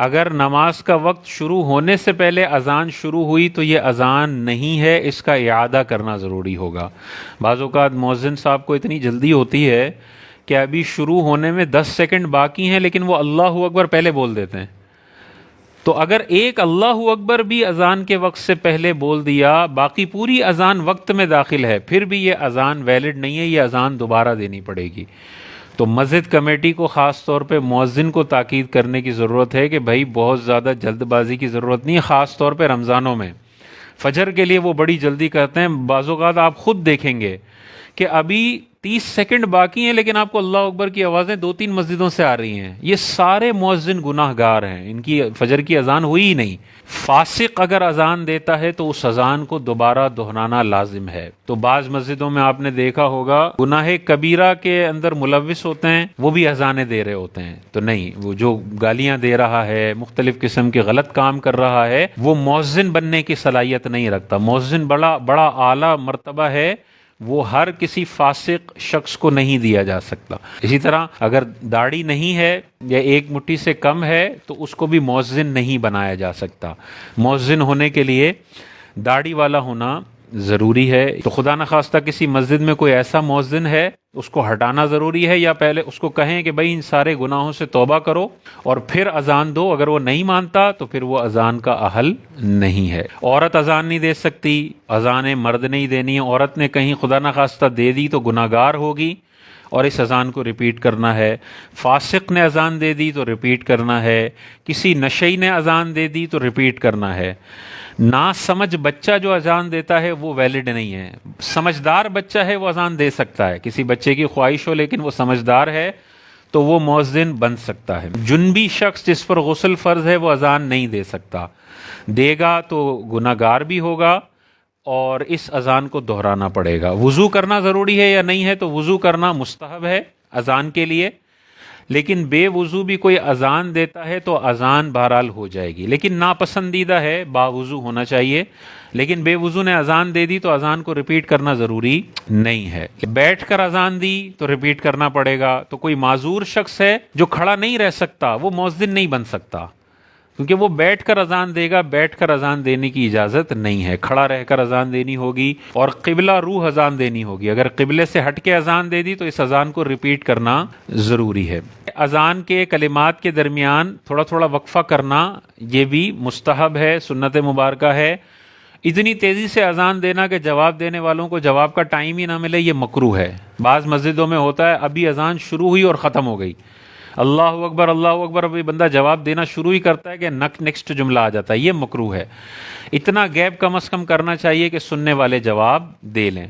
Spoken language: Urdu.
اگر نماز کا وقت شروع ہونے سے پہلے اذان شروع ہوئی تو یہ اذان نہیں ہے، اس کا اعادہ کرنا ضروری ہوگا۔ بعض اوقات مؤذن صاحب کو اتنی جلدی ہوتی ہے کہ ابھی شروع ہونے میں 10 سیکنڈ باقی ہیں، لیکن وہ اللہ اکبر پہلے بول دیتے ہیں۔ تو اگر ایک اللہ اکبر بھی اذان کے وقت سے پہلے بول دیا، باقی پوری اذان وقت میں داخل ہے، پھر بھی یہ اذان ویلڈ نہیں ہے، یہ اذان دوبارہ دینی پڑے گی۔ تو مسجد کمیٹی کو خاص طور پہ مؤذن کو تاکید کرنے کی ضرورت ہے کہ بھائی بہت زیادہ جلد بازی کی ضرورت نہیں ہے، خاص طور پہ رمضانوں میں۔ فجر کے لیے وہ بڑی جلدی کرتے ہیں، بعض اوقات آپ خود دیکھیں گے کہ ابھی 30 سیکنڈ باقی ہیں لیکن آپ کو اللہ اکبر کی آوازیں 2-3 مسجدوں سے آ رہی ہیں۔ یہ سارے مؤذن گناہ گار ہیں، ان کی فجر کی اذان ہوئی ہی نہیں۔ فاسق اگر اذان دیتا ہے تو اس اذان کو دوبارہ دہرانا لازم ہے۔ تو بعض مسجدوں میں آپ نے دیکھا ہوگا گناہ کبیرہ کے اندر ملوث ہوتے ہیں، وہ بھی اذانیں دے رہے ہوتے ہیں۔ تو نہیں، وہ جو گالیاں دے رہا ہے، مختلف قسم کے غلط کام کر رہا ہے، وہ مؤذن بننے کی صلاحیت نہیں رکھتا۔ مؤذن بڑا اعلیٰ مرتبہ ہے، وہ ہر کسی فاسق شخص کو نہیں دیا جا سکتا۔ اسی طرح اگر داڑھی نہیں ہے یا ایک مٹھی سے کم ہے تو اس کو بھی مؤذن نہیں بنایا جا سکتا۔ مؤذن ہونے کے لیے داڑھی والا ہونا ضروری ہے۔ تو خدا نخواستہ کسی مسجد میں کوئی ایسا مؤذن ہے، اس کو ہٹانا ضروری ہے، یا پہلے اس کو کہیں کہ بھائی ان سارے گناہوں سے توبہ کرو اور پھر اذان دو۔ اگر وہ نہیں مانتا تو پھر وہ اذان کا اہل نہیں ہے۔ عورت اذان نہیں دے سکتی، اذان مرد نہیں دینی ہے۔ عورت نے کہیں خدا نخواستہ دے دی تو گناہ گار ہوگی اور اس اذان کو ریپیٹ کرنا ہے۔ فاسق نے اذان دے دی تو ریپیٹ کرنا ہے۔ کسی نشئی نے اذان دے دی تو ریپیٹ کرنا ہے۔ نا سمجھ بچہ جو اذان دیتا ہے وہ ویلڈ نہیں ہے۔ سمجھدار بچہ ہے وہ اذان دے سکتا ہے، کسی بچے کی خواہش ہو لیکن وہ سمجھدار ہے تو وہ مؤذن بن سکتا ہے۔ جنبی شخص جس پر غسل فرض ہے وہ اذان نہیں دے سکتا، دے گا تو گناہ گار بھی ہوگا اور اس اذان کو دہرانا پڑے گا۔ وضو کرنا ضروری ہے یا نہیں ہے؟ تو وضو کرنا مستحب ہے اذان کے لیے، لیکن بے وضو بھی کوئی اذان دیتا ہے تو اذان بہرحال ہو جائے گی، لیکن ناپسندیدہ ہے، باوضو ہونا چاہیے۔ لیکن بے وضو نے اذان دے دی تو اذان کو ریپیٹ کرنا ضروری نہیں ہے۔ بیٹھ کر اذان دی تو ریپیٹ کرنا پڑے گا۔ تو کوئی معذور شخص ہے جو کھڑا نہیں رہ سکتا، وہ مؤذن نہیں بن سکتا، کیونکہ وہ بیٹھ کر اذان دے گا۔ بیٹھ کر اذان دینے کی اجازت نہیں ہے، کھڑا رہ کر اذان دینی ہوگی اور قبلہ روح اذان دینی ہوگی۔ اگر قبلے سے ہٹ کے اذان دے دی تو اس اذان کو ریپیٹ کرنا ضروری ہے۔ اذان کے کلمات کے درمیان تھوڑا تھوڑا وقفہ کرنا یہ بھی مستحب ہے، سنت مبارکہ ہے۔ اتنی تیزی سے اذان دینا کہ جواب دینے والوں کو جواب کا ٹائم ہی نہ ملے، یہ مکروہ ہے۔ بعض مسجدوں میں ہوتا ہے ابھی اذان شروع ہوئی اور ختم ہو گئی، اللہ اکبر، ابھی بندہ جواب دینا شروع ہی کرتا ہے کہ نیکسٹ جملہ آ جاتا ہے، یہ مکروہ ہے۔ اتنا گیپ کم از کم کرنا چاہیے کہ سننے والے جواب دے لیں۔